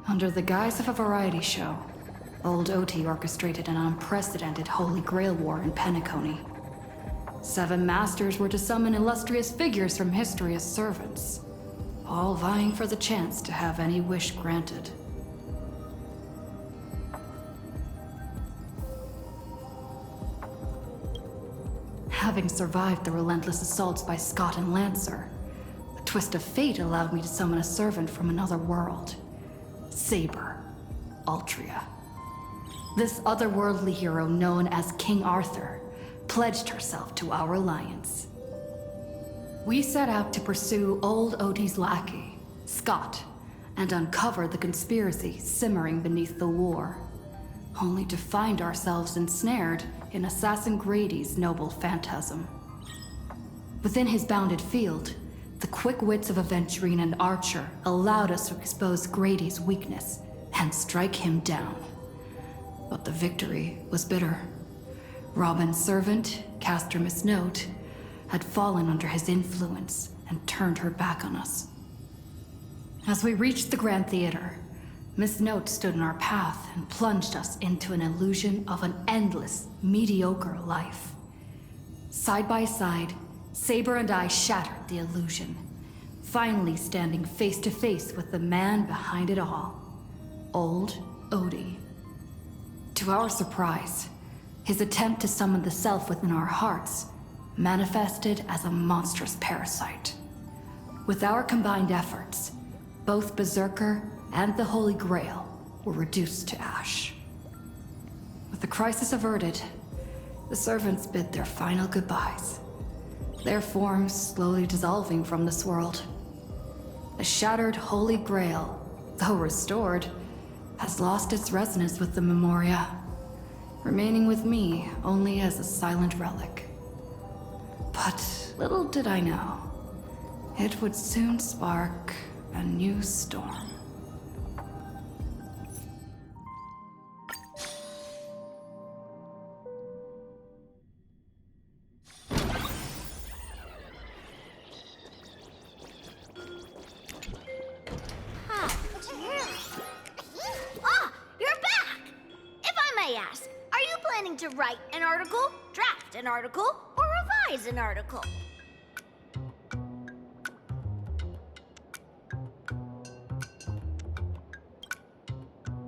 Under the guise of a variety show, Old Oti orchestrated an unprecedented Holy Grail war in Penacony. 7 masters were to summon illustrious figures from history as servants, all vying for the chance to have any wish granted. Having survived the relentless assaults by Scott and Lancer, a twist of fate allowed me to summon a servant from another world. Saber, Altria. This otherworldly hero, known as King Arthur, pledged herself to our alliance. We set out to pursue Old Oti's lackey, Scott, and uncover the conspiracy simmering beneath the war, only to find ourselves ensnared in Assassin Grady's noble phantasm. Within his bounded field, the quick wits of Aventurine and Archer allowed us to expose Grady's weakness and strike him down. But the victory was bitter. Robin's servant, Caster Miss Note, had fallen under his influence and turned her back on us. As we reached the Grand Theater, Miss Note stood in our path and plunged us into an illusion of an endless, mediocre life. Side by side, Saber and I shattered the illusion, finally standing face to face with the man behind it all, Old Oti. To our surprise, his attempt to summon the self within our hearts manifested as a monstrous parasite. With our combined efforts, both Berserker and the Holy Grail were reduced to ash. With the crisis averted, the servants bid their final goodbyes, their forms slowly dissolving from this world. The shattered Holy Grail, though restored, has lost its resonance with the Memoria, remaining with me only as a silent relic. But little did I know, it would soon spark a new storm. To write an article, draft an article, or revise an article.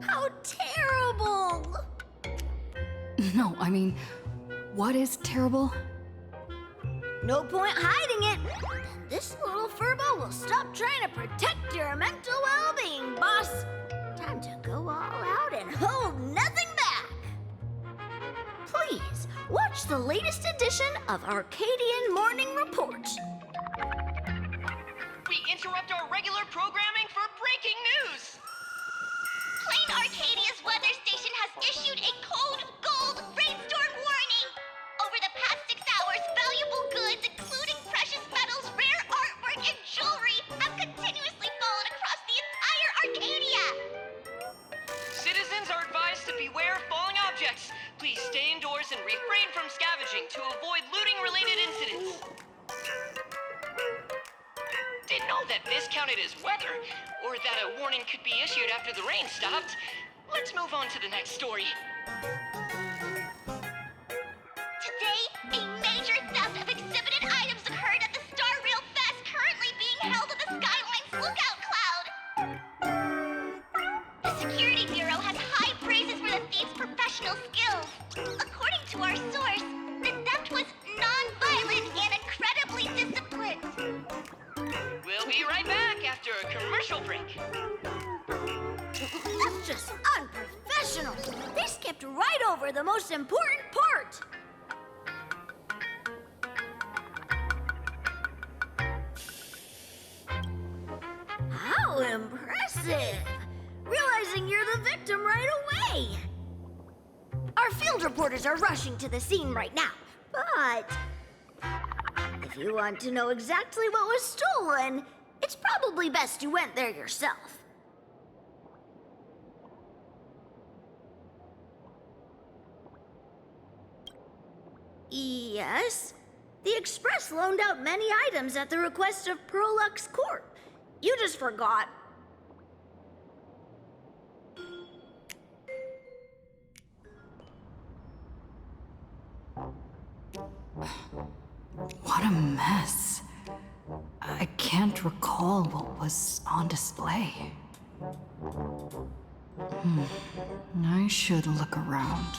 How terrible! No, I mean, what is terrible? No point hiding it. Then this little furbo will stop trying to protect your mental well-being, boss. Time to go all out and hold nothing back. Please, watch the latest edition of Arcadian Morning Report. We interrupt our regular programming for breaking news! Plain Arcadia's weather station has issued a code gold rainstorm warning! Over the past 6 hours, valuable goods, including precious metals, rare artwork, and jewelry, have continuously fallen across the entire Arcadia! Citizens are advised to beware of falling objects. Please stay indoors and refrain from scavenging to avoid looting-related incidents. Didn't know that this counted as weather, or that a warning could be issued after the rain stopped. Let's move on to the next story. Today, a major theft of exhibited items occurred at the Star Rail Fest currently being held at the Skyline's lookout cloud. The Security Bureau has high praises for the thieves' professional skills. According to our source, the theft was non-violent and incredibly disciplined. We'll be right back after a commercial break. That's just unprofessional. They skipped right over the most important part. How impressive! Realizing you're the victim right away. Our field reporters are rushing to the scene right now, but if you want to know exactly what was stolen, it's probably best you went there yourself. Yes, the Express loaned out many items at the request of Prolux Corp. You just forgot. What a mess. I can't recall what was on display. I should look around.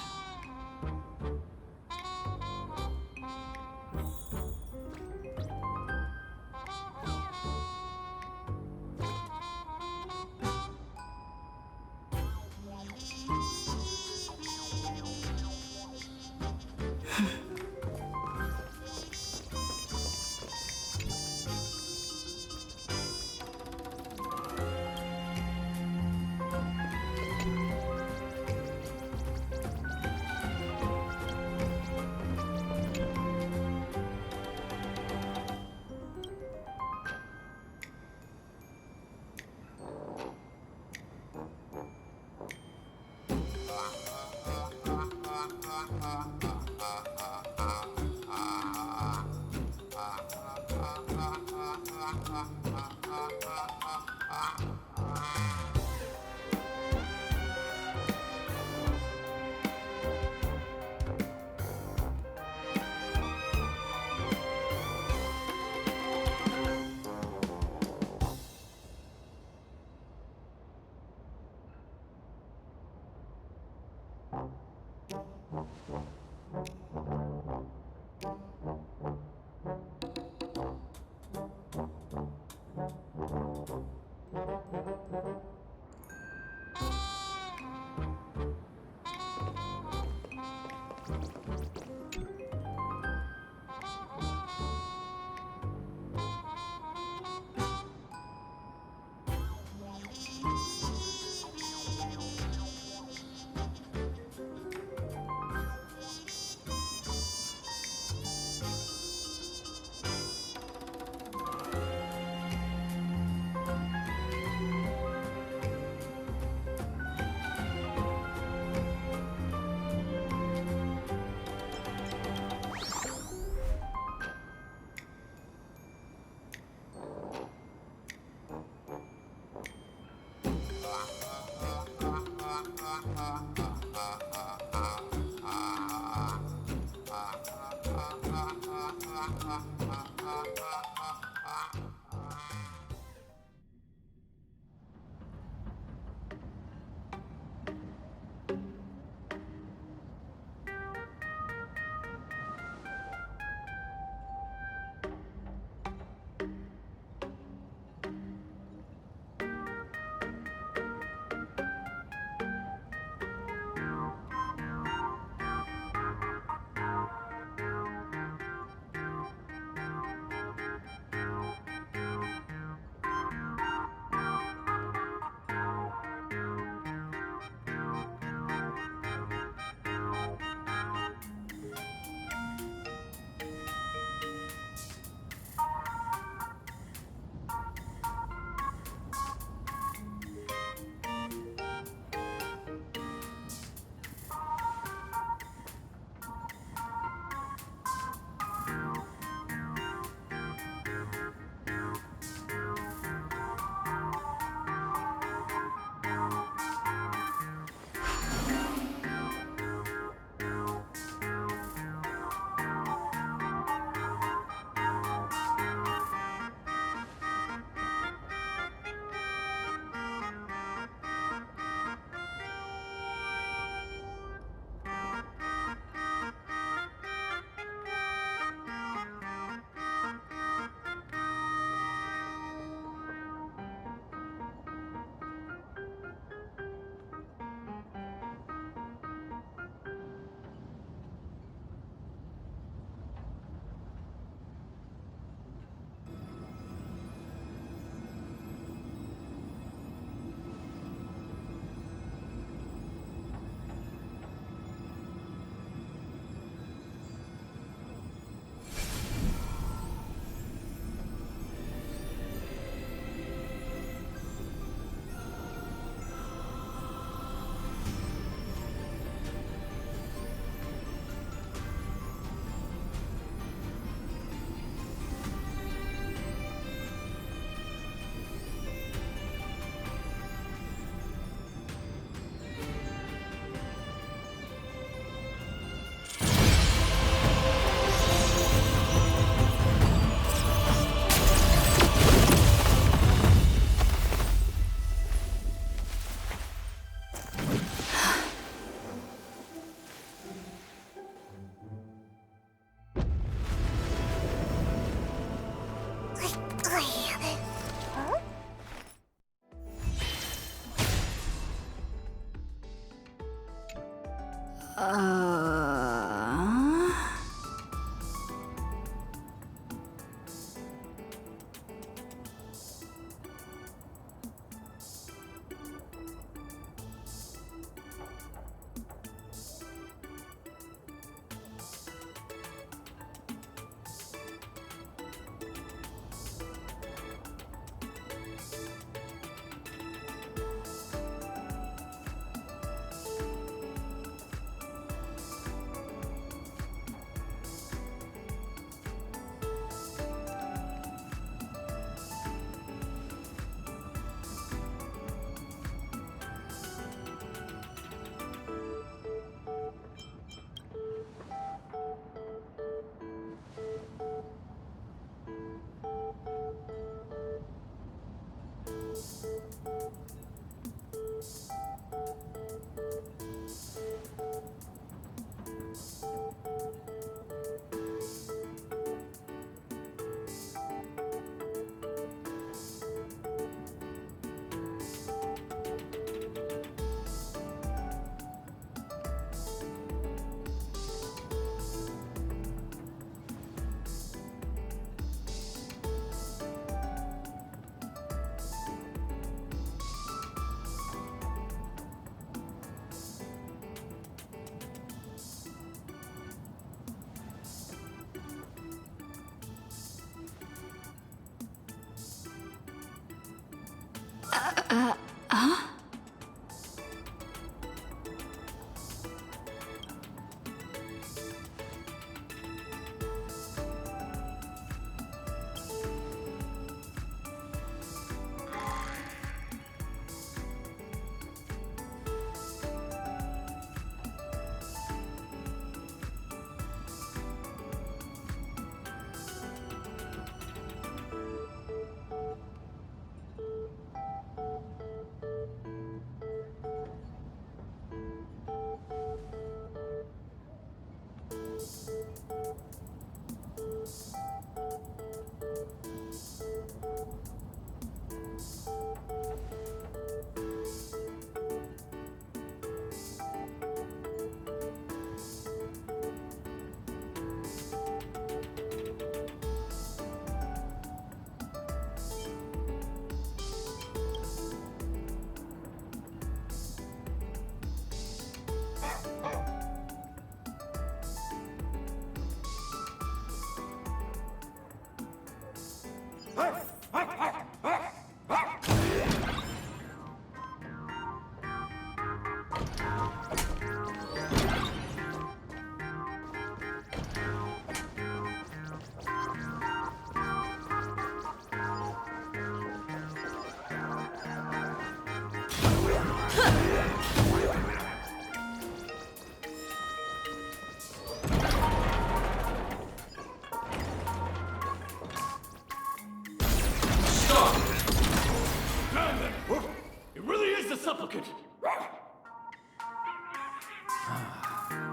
supplicant!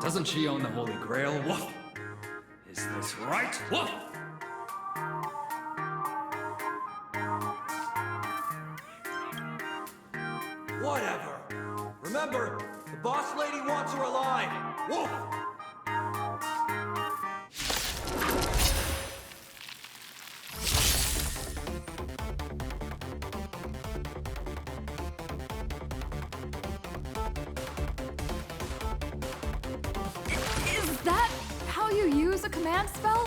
Doesn't she own the Holy Grail? Woof! Is this right? Woof! Whatever. Remember, the boss lady wants her alive. Woof! Is that how you use a command spell?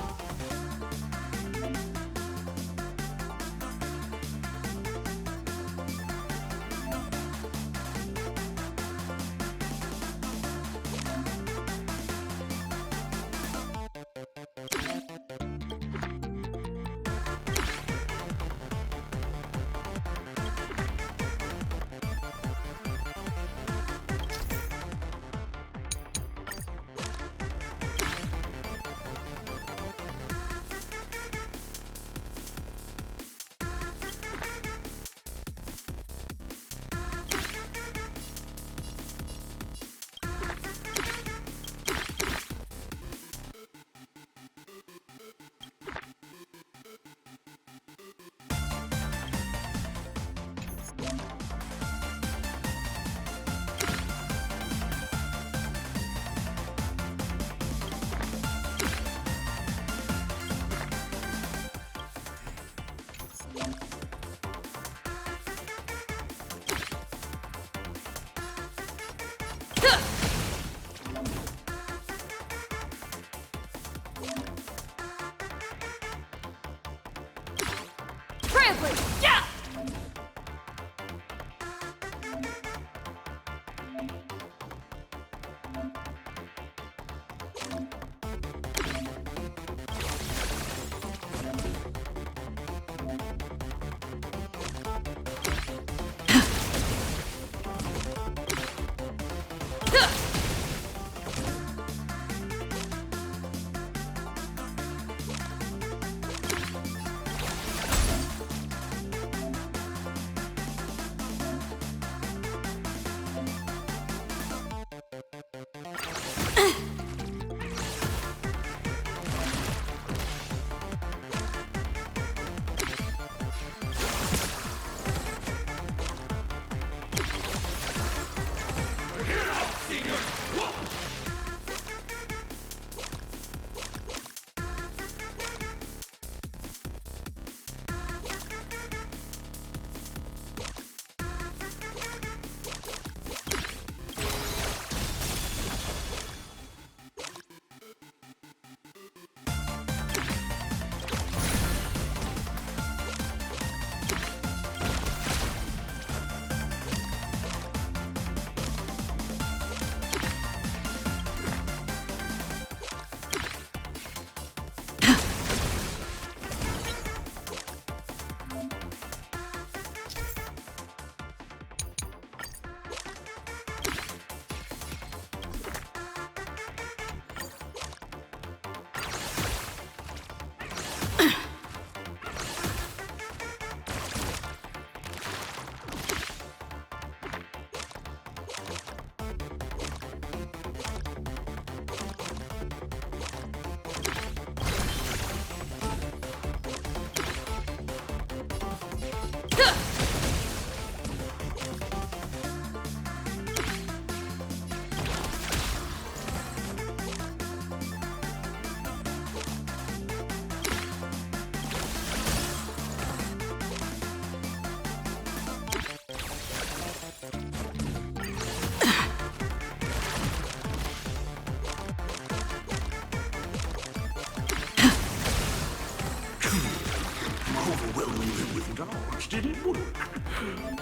Didn't work.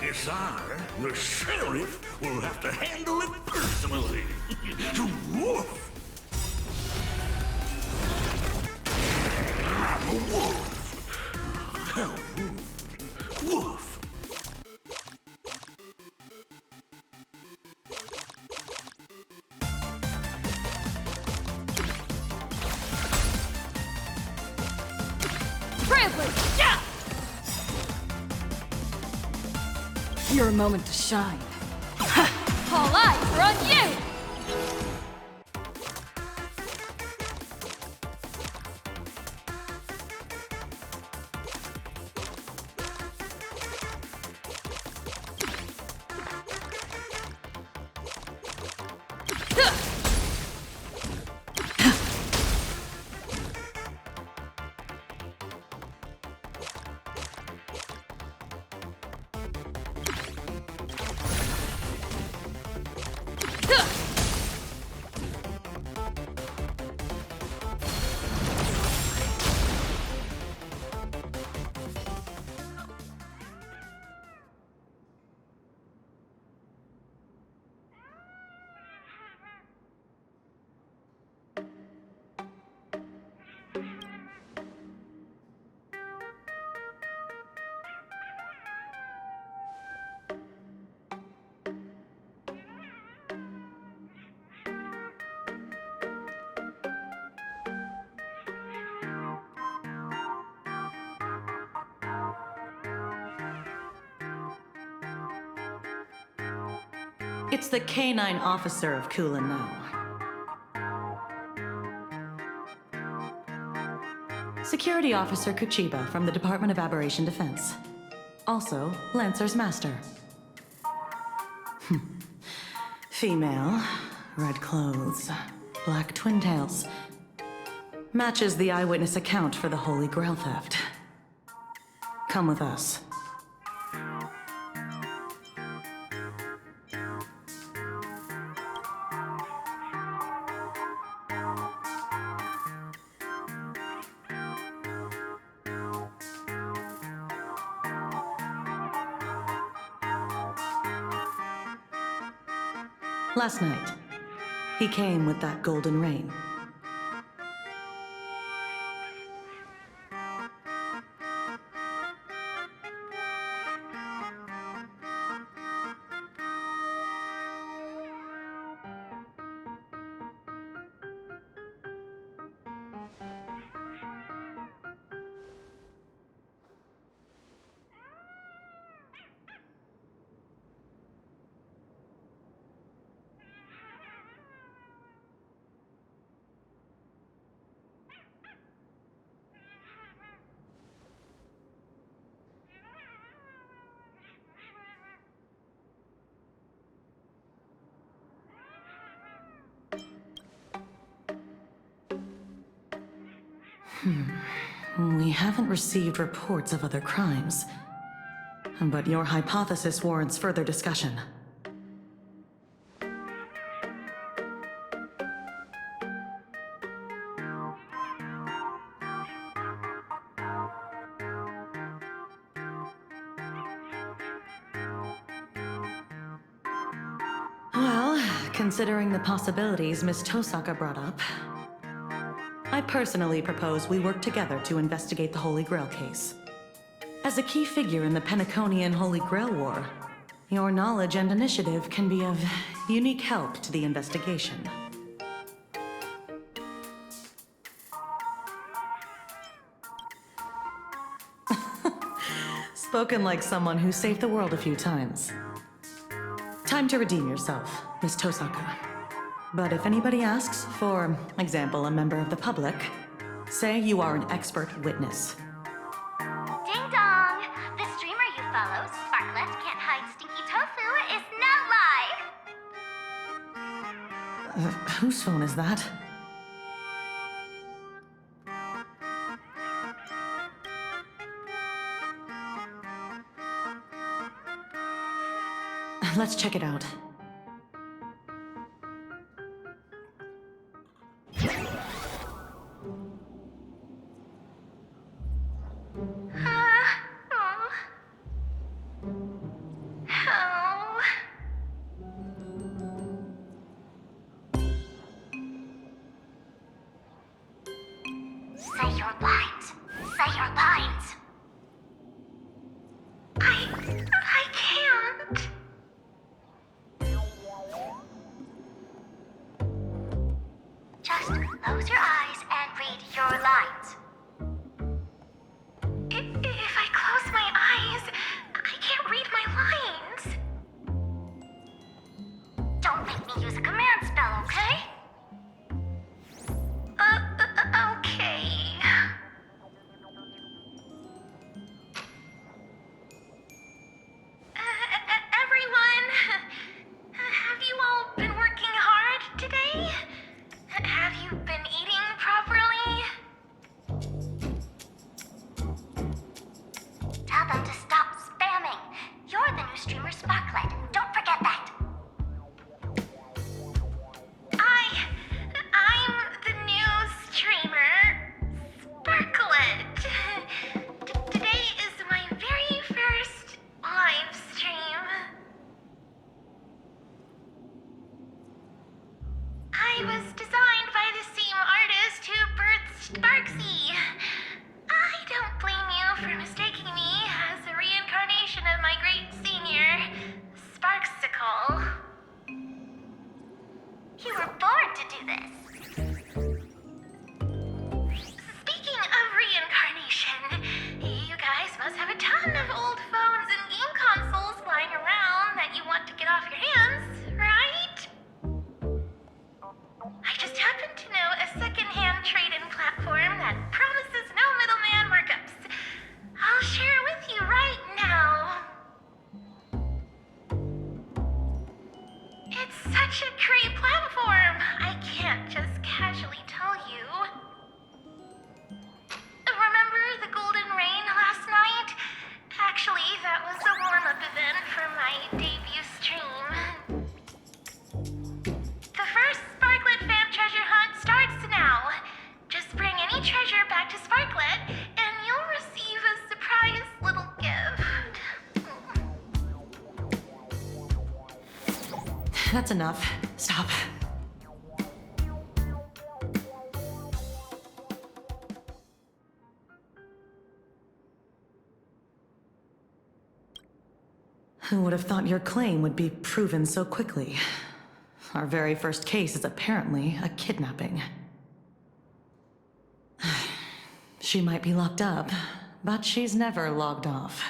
Guess I, the sheriff, will have to handle it personally. Woof! I'm a wolf. How rude. Woof! Rampage! Yeah! Your moment to shine. All eyes are on you! It's the canine officer of Kulan now. Security Officer Kuchiba from the Department of Aberration Defense. Also, Lancer's master. Female, red clothes, black twin tails. Matches the eyewitness account for the Holy Grail theft. Come with us. Last night, he came with that golden rain. We haven't received reports of other crimes, but your hypothesis warrants further discussion. Well, considering the possibilities Miss Tosaka brought up, I personally propose we work together to investigate the Holy Grail case. As a key figure in the Penaconian Holy Grail War, your knowledge and initiative can be of unique help to the investigation. Spoken like someone who saved the world a few times. Time to redeem yourself, Miss Tosaka. But if anybody asks, for example, a member of the public, say you are an expert witness. Ding dong! The streamer you follow, Sparklet Can't Hide Stinky Tofu, is now live! Whose phone is that? Let's check it out. Say your lines. Say your lines. I can't. Just close your eyes and read your lines. If I close my eyes, I can't read my lines. Don't make me use a command spell, okay? Okay. Everyone, have you all been working hard today? Have you been eating properly? Tell them to stop spamming. You're the new streamer Sparklet. Don't forget that. I'm the new streamer, Sparklet. Today is my very first live stream. I was designed by the same artist who birthed Sparksy. I don't blame you for mistaking me as a reincarnation of my great senior, Sparksicle. You were born to do this. Speaking of reincarnation, you guys must have a ton of old phones and game consoles lying around that you want to get off your hands, right? I just happen to know a second-hand trade-in platform that promises no middleman markups. I'll share it with you right now. It's such a great platform. I can't just casually tell you. Remember the golden rain last night? Actually, that was a warm-up event for my debut stream. The first Sparklet fan treasure hunt starts now. Just bring any treasure back to Sparklet, and you'll receive a surprise little gift. That's enough. Stop. Who would have thought your claim would be proven so quickly? Our very first case is apparently a kidnapping. She might be locked up, but she's never logged off.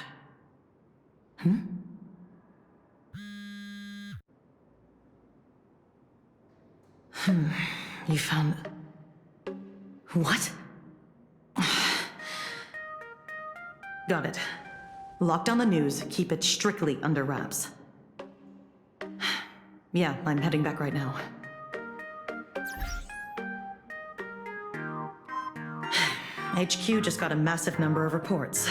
You found... What? Got it. Lock down the news, keep it strictly under wraps. Yeah, I'm heading back right now. HQ just got a massive number of reports,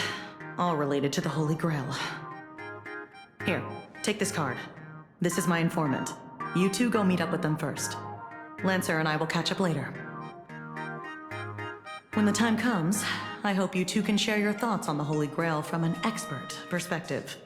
all related to the Holy Grail. Here, take this card. This is my informant. You two go meet up with them first. Lancer and I will catch up later. When the time comes, I hope you two can share your thoughts on the Holy Grail from an expert perspective.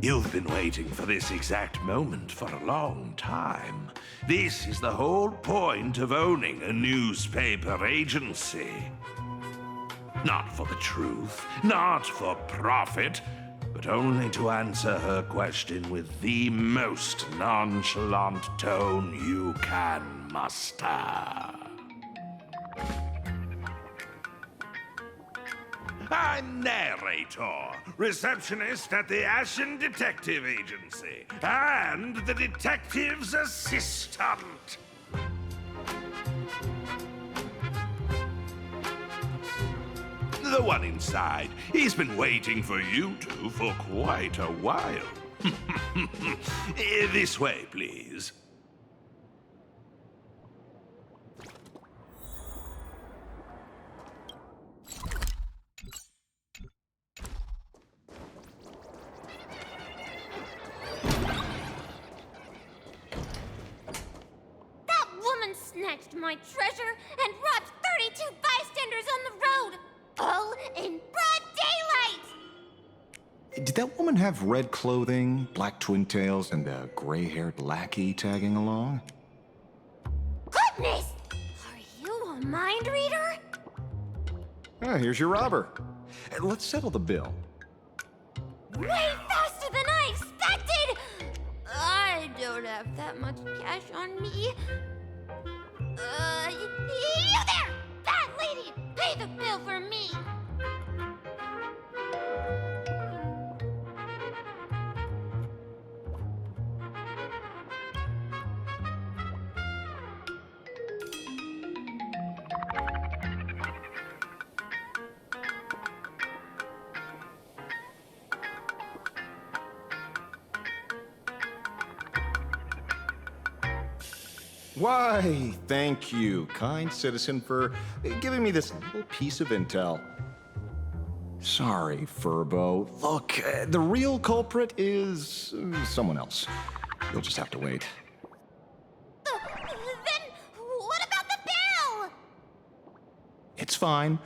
You've been waiting for this exact moment for a long time. This is the whole point of owning a newspaper agency. Not for the truth, not for profit, but only to answer her question with the most nonchalant tone you can muster. I'm narrator, receptionist at the Ashen Detective Agency, and the detective's assistant. The one inside. He's been waiting for you two for quite a while. This way, please. Snatched my treasure and robbed 32 bystanders on the road, all in broad daylight! Did that woman have red clothing, black twin tails, and a gray-haired lackey tagging along? Goodness! Are you a mind reader? Ah, here's your robber. Let's settle the bill. Way faster than I expected! I don't have that much cash on me. You there! That lady! Pay the bill for me! Why, thank you, kind citizen, for giving me this little piece of intel. Sorry, Furbo. Look, the real culprit is someone else. You'll just have to wait. Then fine.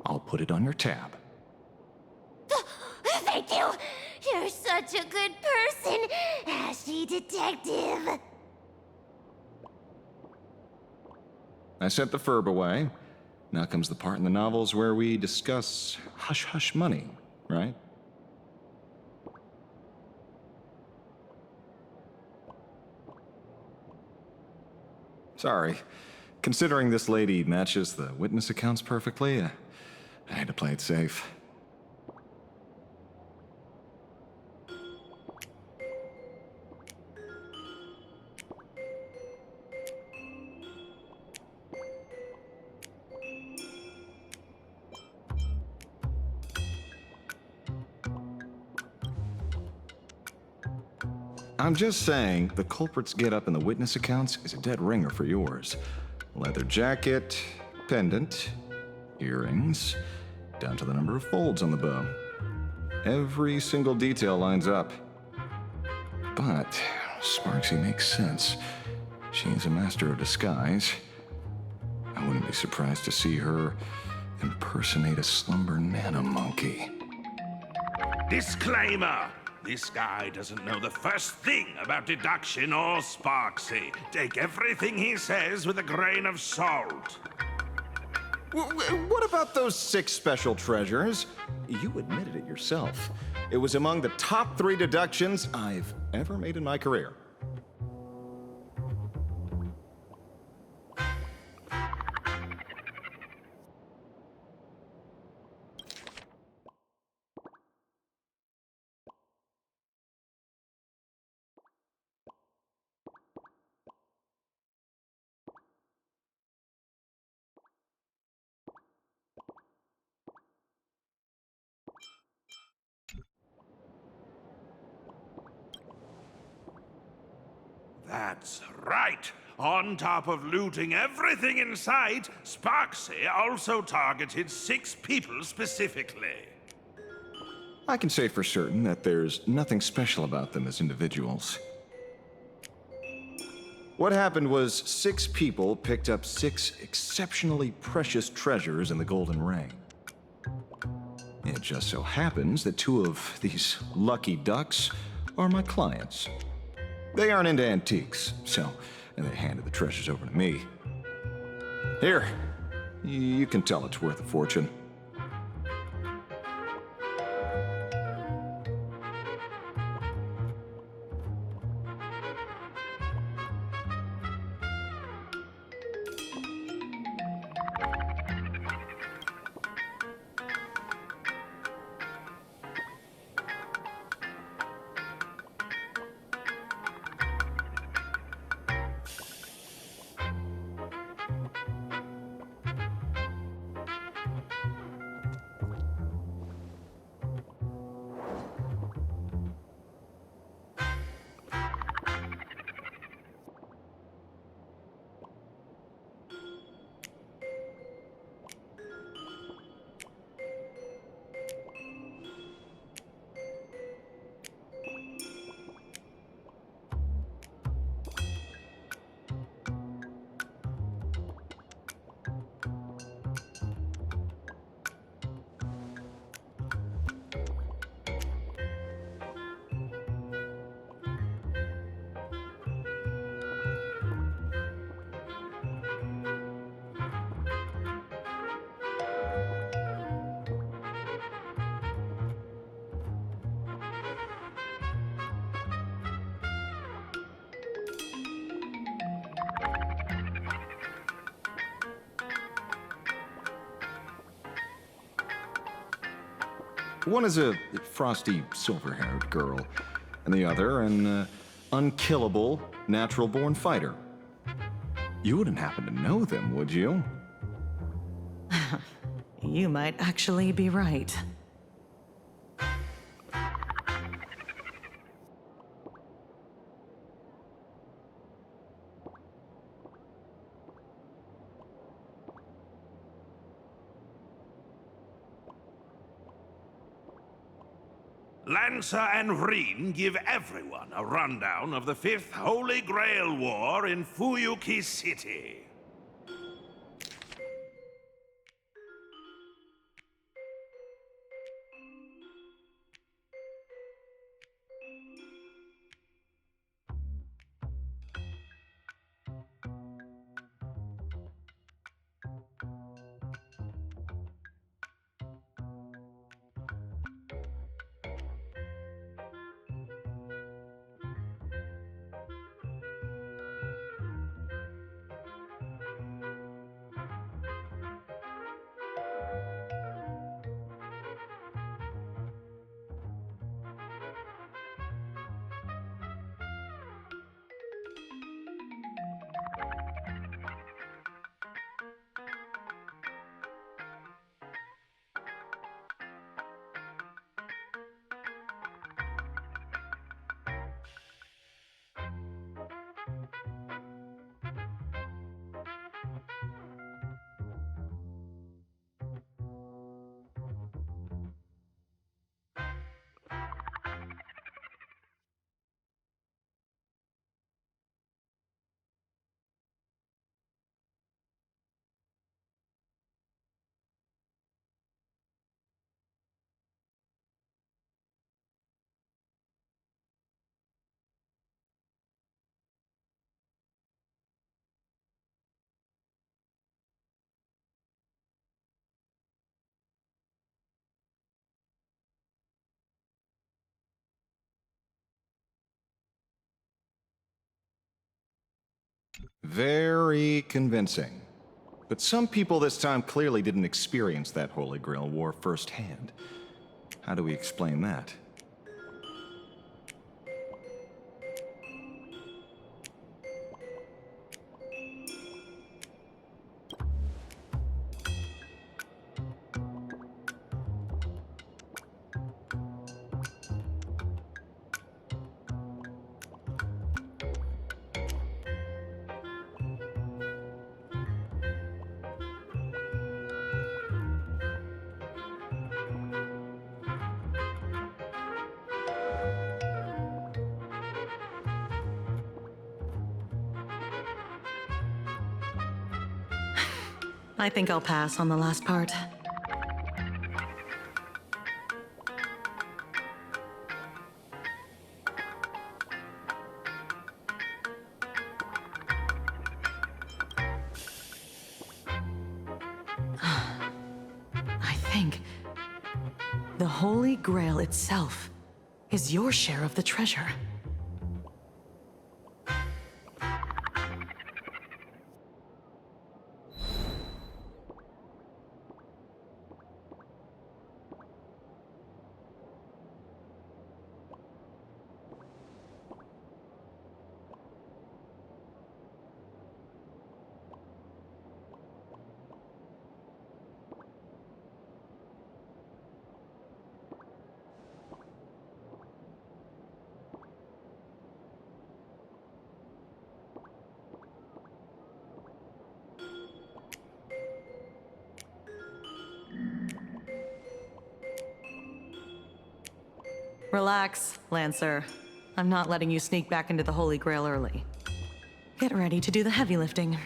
I'll put it on your tab. Thank you! You're such a good person, Ashy Detective! I sent the Ferb away. Now comes the part in the novels where we discuss hush-hush money, right? Sorry. Considering this lady matches the witness accounts perfectly, I had to play it safe. I'm just saying, the culprit's get-up in the witness accounts is a dead ringer for yours. Leather jacket, pendant, earrings, down to the number of folds on the bow. Every single detail lines up. But Sparksy makes sense. She's a master of disguise. I wouldn't be surprised to see her impersonate a slumber nana monkey. Disclaimer! This guy doesn't know the first thing about deduction or Sparksy. Take everything he says with a grain of salt. What about those 6 special treasures? You admitted it yourself. It was among the top 3 deductions I've ever made in my career. That's right. On top of looting everything in sight, Sparksy also targeted 6 people specifically. I can say for certain that there's nothing special about them as individuals. What happened was 6 people picked up 6 exceptionally precious treasures in the Golden Ring. It just so happens that 2 of these lucky ducks are my clients. They aren't into antiques, so they handed the treasures over to me. Here, you can tell it's worth a fortune. One is a frosty, silver-haired girl, and the other an unkillable, natural-born fighter. You wouldn't happen to know them, would you? You might actually be right. Lancer and Reen give everyone a rundown of the 5th Holy Grail War in Fuyuki City. Very convincing. But some people this time clearly didn't experience that Holy Grail war firsthand. How do we explain that? I think I'll pass on the last part. I think the Holy Grail itself is your share of the treasure. Relax, Lancer. I'm not letting you sneak back into the Holy Grail early. Get ready to do the heavy lifting.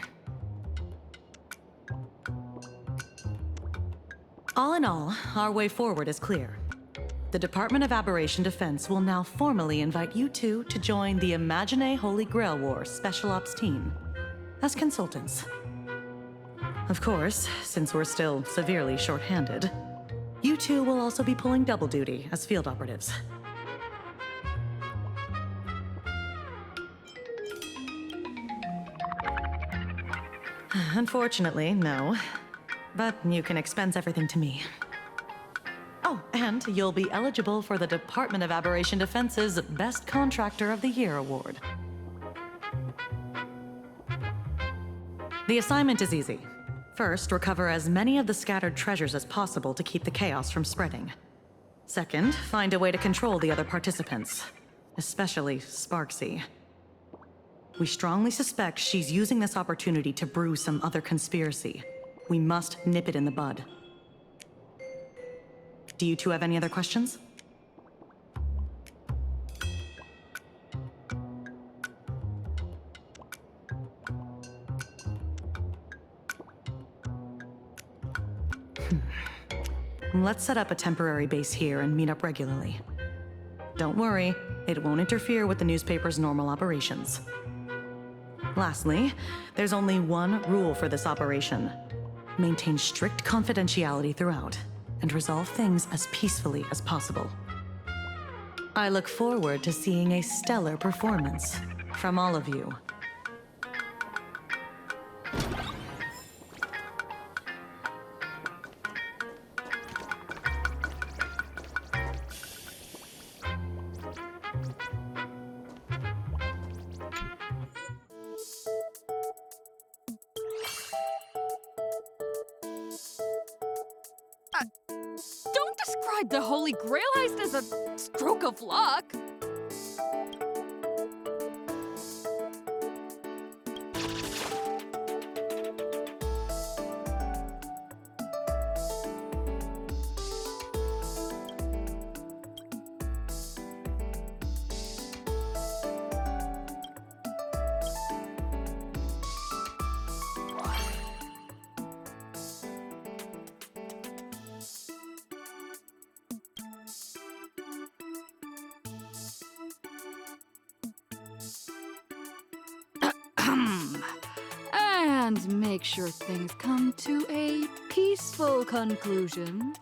All in all, our way forward is clear. The Department of Aberration Defense will now formally invite you two to join the Imagine Holy Grail War Special Ops team as consultants. Of course, since we're still severely short-handed, you two will also be pulling double duty as field operatives. Unfortunately, no. But you can expense everything to me. Oh, and you'll be eligible for the Department of Aberration Defense's Best Contractor of the Year award. The assignment is easy. First, recover as many of the scattered treasures as possible to keep the chaos from spreading. Second, find a way to control the other participants, especially Sparksy. We strongly suspect she's using this opportunity to brew some other conspiracy. We must nip it in the bud. Do you two have any other questions? Let's set up a temporary base here and meet up regularly. Don't worry, it won't interfere with the newspaper's normal operations. Lastly, there's only one rule for this operation. Maintain strict confidentiality throughout, and resolve things as peacefully as possible. I look forward to seeing a stellar performance from all of you. Don't describe the Holy Grail heist as a stroke of luck. And make sure things come to a peaceful conclusion.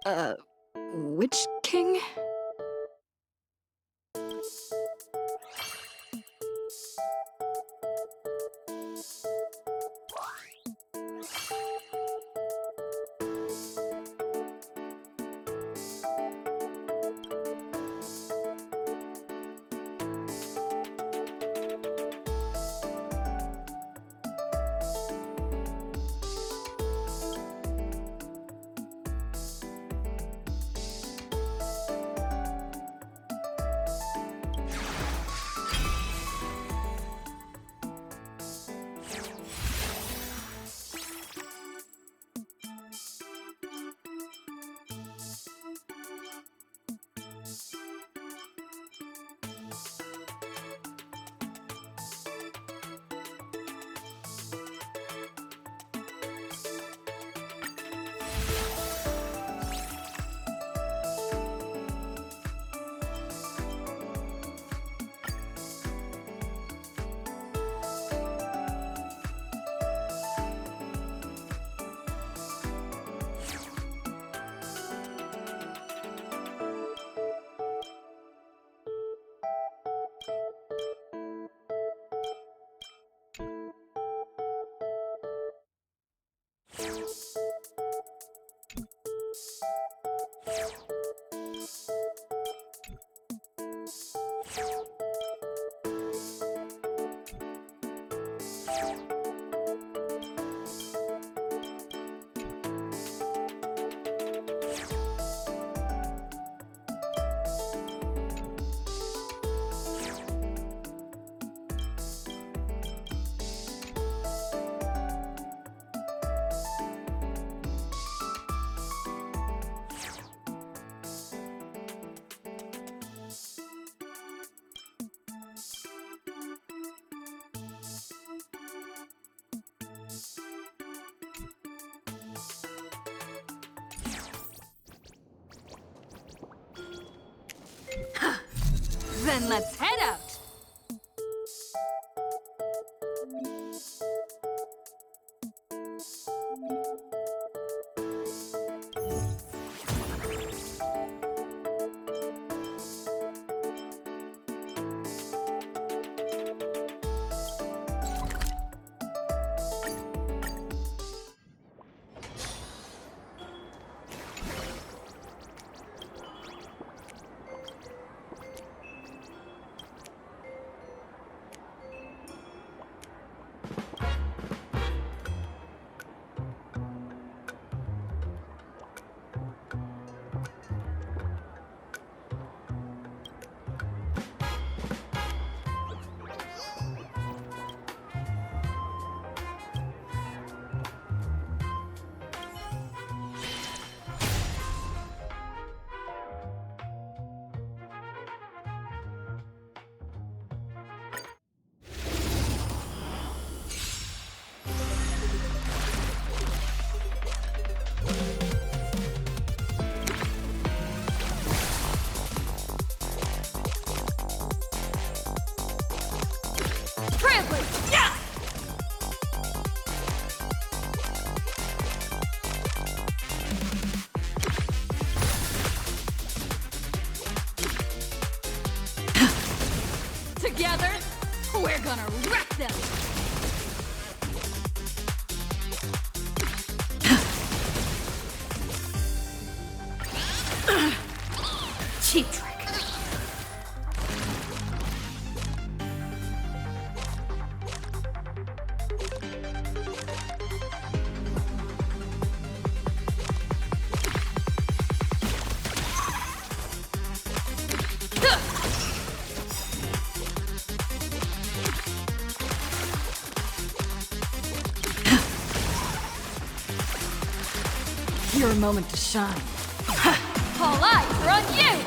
Which king? Then let's head out! Together, we're gonna wreck them! Cheap trick. Your moment to shine. All eyes are on you!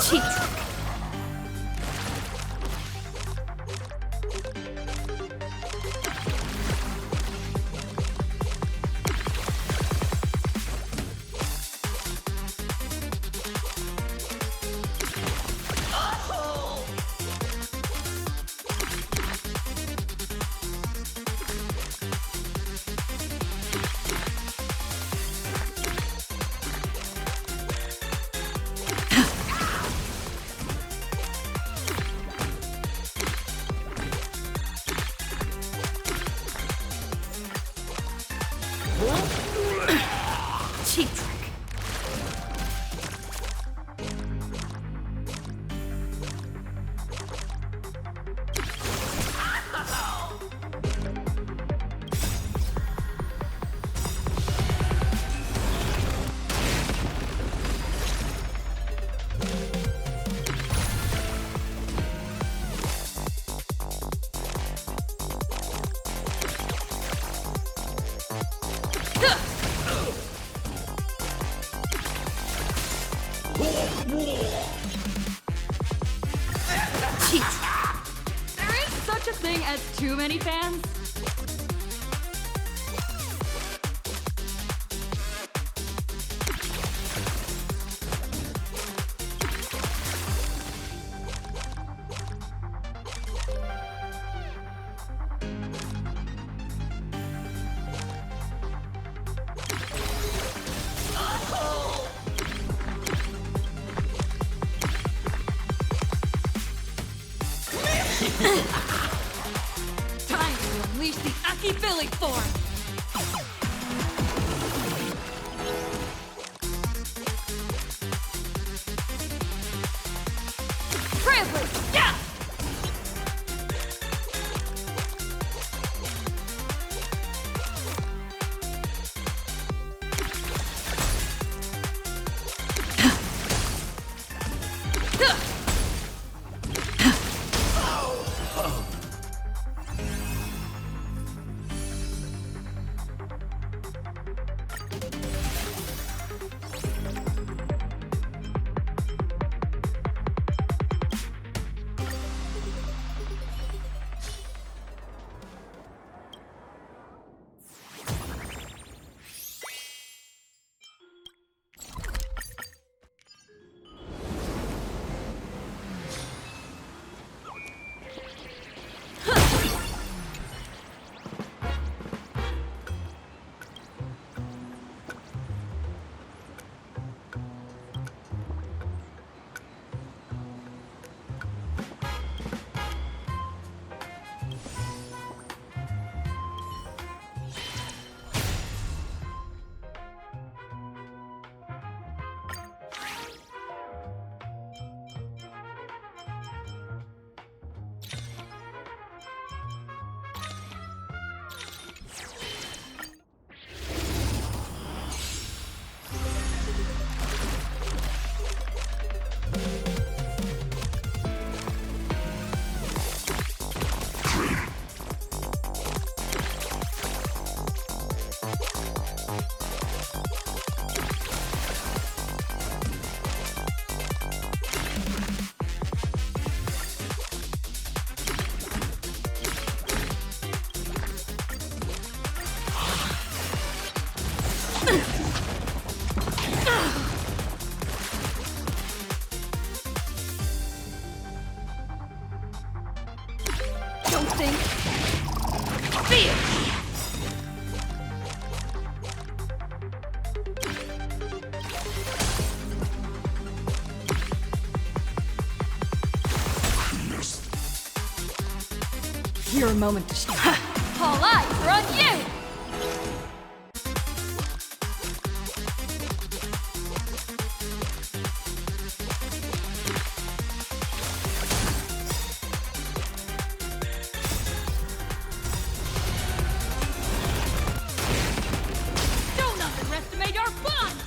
Cheat. Cheap trick. Cheat. There is such a thing as too many fans. Time to unleash the Aki Billy form! Trailblazer, yeah! Don't think. Feel. Your moment to shine. All eyes are on you! Don't underestimate our bond!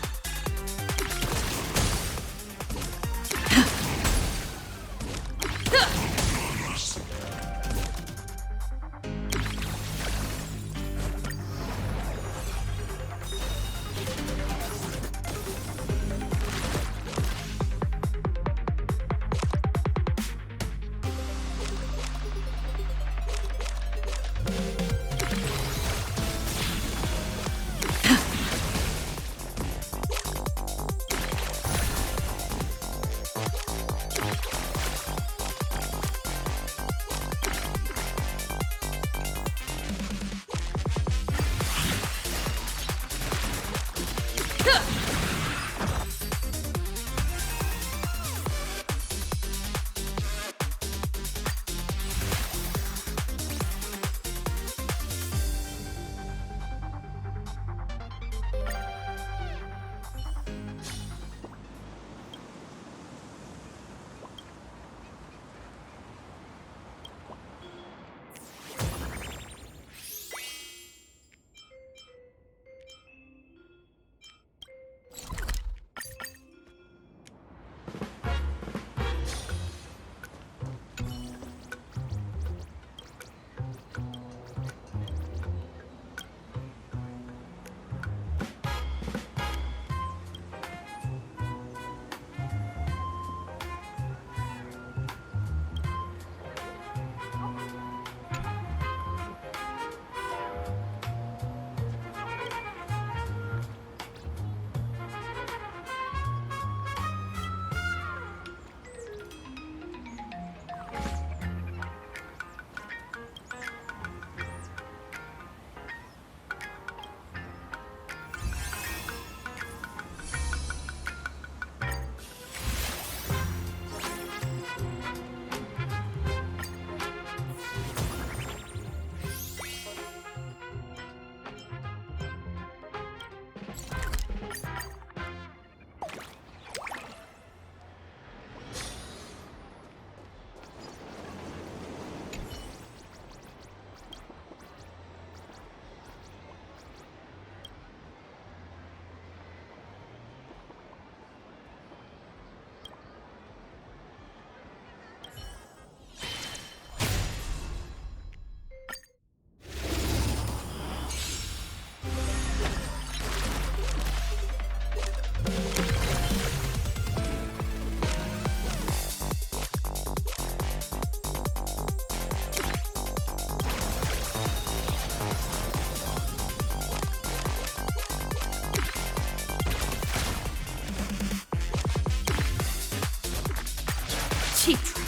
Cheap trick.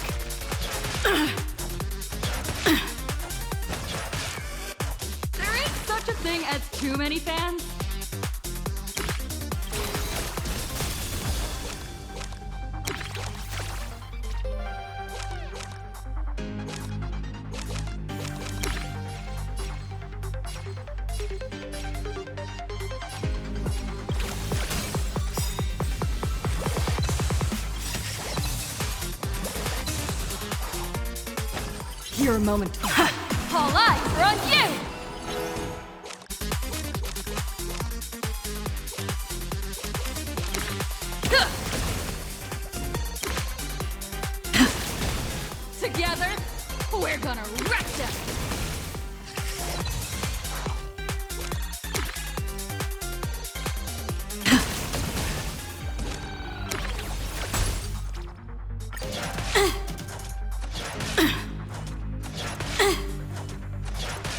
There ain't such a thing as too many fans. Your moment. All eyes are on you! Together, we're gonna wreck them!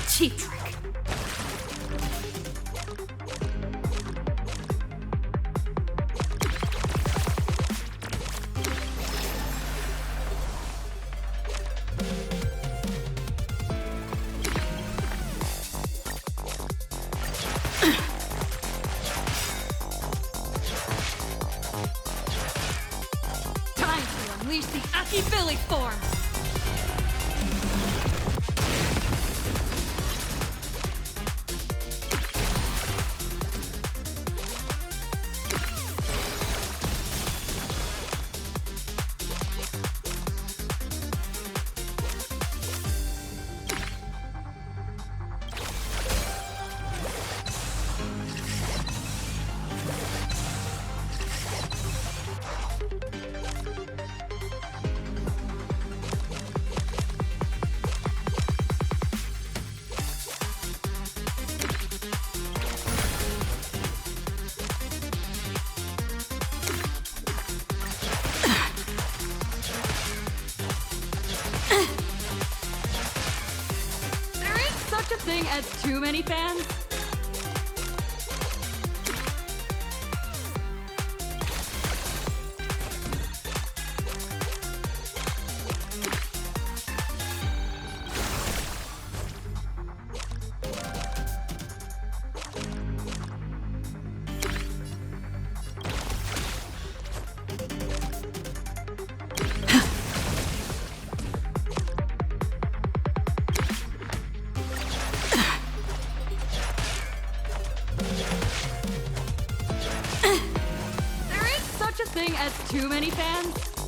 Cheap trick. Time to unleash the Aki Billy form! Such a thing as too many fans? thing as too many fans?